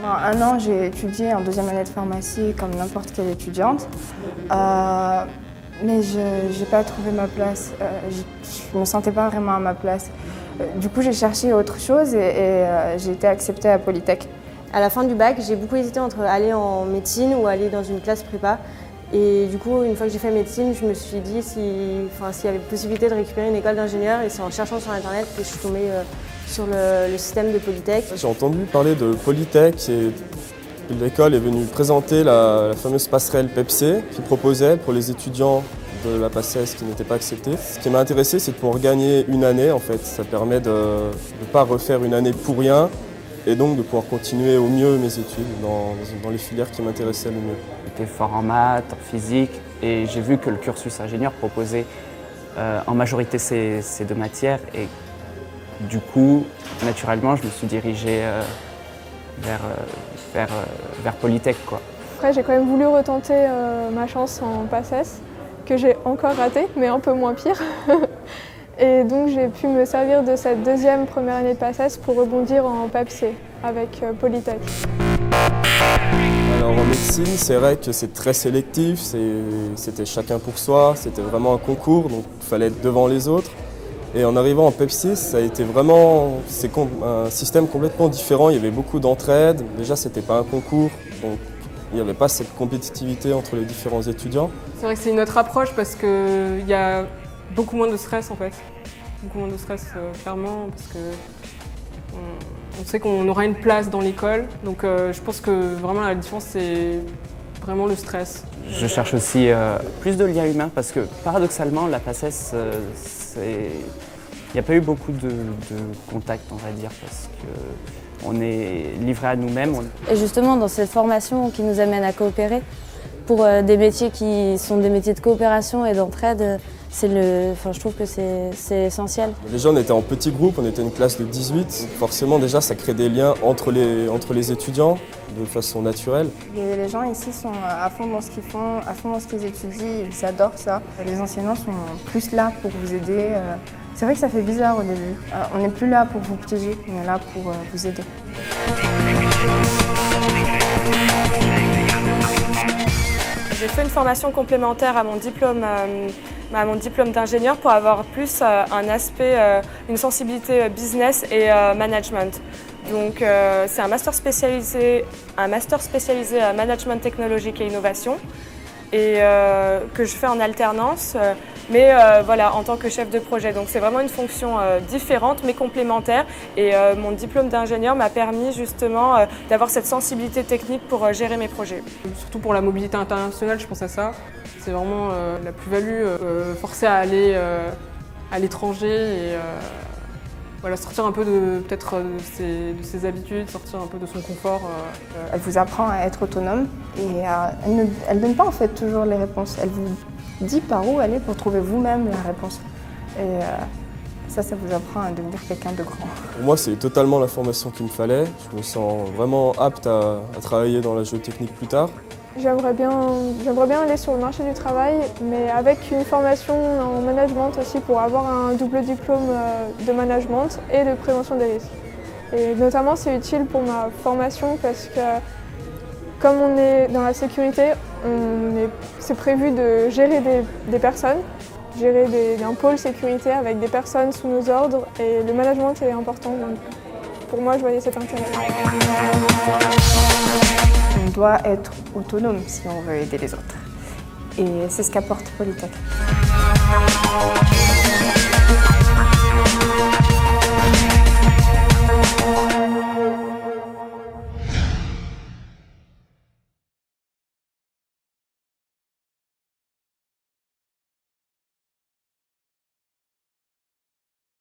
Pendant un an, j'ai étudié en deuxième année de pharmacie comme n'importe quelle étudiante. Mais je n'ai pas trouvé ma place. Je ne me sentais pas vraiment à ma place. Du coup, j'ai cherché autre chose et j'ai été acceptée à Polytech. À la fin du bac, j'ai beaucoup hésité entre aller en médecine ou aller dans une classe prépa. Et du coup, une fois que j'ai fait médecine, je me suis dit s'il y avait possibilité de récupérer une école d'ingénieur. Et c'est en cherchant sur Internet que je suis tombée sur le système de Polytech. J'ai entendu parler de Polytech et l'école est venue présenter la fameuse passerelle PEPC qui proposait pour les étudiants de la PACES qui n'étaient pas acceptés. Ce qui m'a intéressé, c'est de pouvoir gagner une année en fait. Ça permet de ne pas refaire une année pour rien et donc de pouvoir continuer au mieux mes études dans les filières qui m'intéressaient le mieux. J'étais fort en maths, en physique et j'ai vu que le cursus ingénieur proposait en majorité ces deux matières et du coup, naturellement, je me suis dirigé vers Polytech, quoi. Après, j'ai quand même voulu retenter ma chance en PACES, que j'ai encore raté, mais un peu moins pire. Et donc j'ai pu me servir de cette première année de PACES pour rebondir en PEPC avec Polytech. Alors en médecine, c'est vrai que c'est très sélectif, c'était chacun pour soi, c'était vraiment un concours, donc il fallait être devant les autres. Et en arrivant en PEPC, ça a été vraiment un système complètement différent, il y avait beaucoup d'entraide, déjà c'était pas un concours, donc il n'y avait pas cette compétitivité entre les différents étudiants. C'est vrai que c'est une autre approche parce qu'il y a beaucoup moins de stress en fait. Beaucoup moins de stress clairement parce qu'on sait qu'on aura une place dans l'école. Donc je pense que vraiment la différence c'est vraiment le stress. Je cherche aussi plus de liens humains parce que paradoxalement la PACES, il n'y a pas eu beaucoup de contacts on va dire parce qu'on est livré à nous-mêmes. Et justement dans cette formation qui nous amène à coopérer, pour des métiers qui sont des métiers de coopération et d'entraide, je trouve que c'est essentiel. Déjà on était en petit groupe, on était une classe de 18, donc forcément déjà ça crée des liens entre les étudiants de façon naturelle. Les gens ici sont à fond dans ce qu'ils font, à fond dans ce qu'ils étudient, ils adorent ça. Les enseignants sont plus là pour vous aider. C'est vrai que ça fait bizarre au début. On n'est plus là pour vous piéger, on est là pour vous aider. J'ai fait une formation complémentaire à mon diplôme d'ingénieur pour avoir plus un aspect, une sensibilité business et management. Donc c'est un master spécialisé management technologique et innovation et que je fais en alternance, mais voilà, en tant que chef de projet. Donc c'est vraiment une fonction différente mais complémentaire et mon diplôme d'ingénieur m'a permis justement d'avoir cette sensibilité technique pour gérer mes projets. Surtout pour la mobilité internationale, je pense à ça. C'est vraiment la plus-value, forcer à aller à l'étranger et voilà, sortir un peu de ses habitudes, sortir un peu de son confort. Elle vous apprend à être autonome et elle ne donne pas en fait toujours les réponses. Elle vous dit par où aller pour trouver vous-même la réponse. Et ça vous apprend à devenir quelqu'un de grand. Pour moi, c'est totalement la formation qu'il me fallait. Je me sens vraiment apte à travailler dans la géotechnique plus tard. J'aimerais bien aller sur le marché du travail, mais avec une formation en management aussi pour avoir un double diplôme de management et de prévention des risques. Et notamment, c'est utile pour ma formation parce que comme on est dans la sécurité, c'est prévu de gérer des personnes, gérer un pôle sécurité avec des personnes sous nos ordres et le management est important. Donc pour moi, je voyais cet intérêt. On doit être autonome si on veut aider les autres. Et c'est ce qu'apporte Polytech.